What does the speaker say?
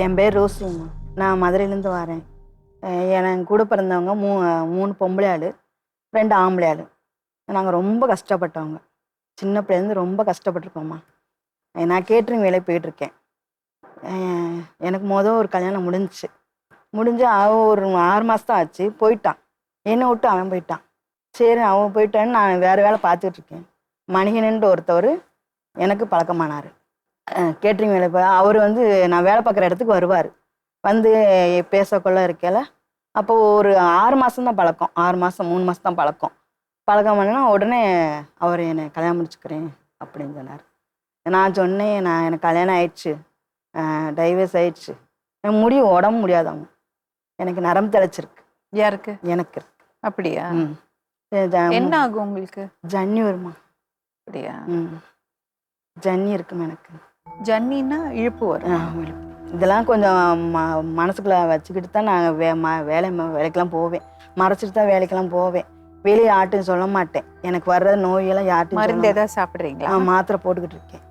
என் பேர் ரோஸ்லிம்மா. நான் மதுரையிலேருந்து வரேன். எனக்கு கூட பிறந்தவங்க 3 பொம்பளை ஆள், 2 ஆம்பளை ஆள். நாங்கள் ரொம்ப கஷ்டப்பட்டவங்க. சின்ன பிள்ளைலேருந்து ரொம்ப கஷ்டப்பட்டுருக்கோம்மா. நான் கேட்ரிங் வேலைக்கு போயிட்டுருக்கேன். எனக்கு ஒரு கல்யாணம் முடிஞ்சு அவன் ஒரு 6 மாதம் தான் ஆச்சு, போயிட்டான். என்னை விட்டு அவன் போயிட்டான். சரி அவன் போயிட்டான்னு நான் வேறு வேலை பார்த்துட்ருக்கேன். மணிகனன்ட்டு ஒருத்தவர் எனக்கு பழக்கமானார். கேட்ரிங் வேலை அவர் நான் வேலை பார்க்குற இடத்துக்கு வருவார். பேசக்குள்ள இருக்கையில் அப்போது ஒரு 6 மாதம் தான் பழக்கம். 6 மாதம் 3 மாதம் தான் பழக்கம் பண்ணினா உடனே அவர் என்னை கல்யாணம் முடிச்சுக்கிறேன் அப்படின்னு சொன்னார். நான் சொன்னேன், எனக்கு கல்யாணம் ஆயிடுச்சு, டைவர்ஸ் ஆயிடுச்சு, எனக்கு உடம்பு முடியாதவங்க, எனக்கு நரம்பு தெளிச்சிருக்கு. யாருக்கு? எனக்கு இருக்கு. அப்படியா? என்ன ஆகும் உங்களுக்கு? ஜன்னி வருமா? அப்படியா? ஜன்னி இருக்குமா எனக்கு. ஜன்னின்னா இழுப்பு வரும். இழுப்பு. இதெல்லாம் கொஞ்சம் மனசுக்குள்ள வச்சுக்கிட்டு தான் நான் வேலைக்கெல்லாம் போவேன். மறைச்சிட்டு தான் வேலைக்கெல்லாம் போவேன். வெளியே யார்ட்டும் சொல்ல மாட்டேன். எனக்கு வர்ற நோயெல்லாம் யார்ட்டும். மருந்து ஏதாவது சாப்பிட்றீங்களா? மாத்திரை போட்டுக்கிட்டு இருக்கேன்.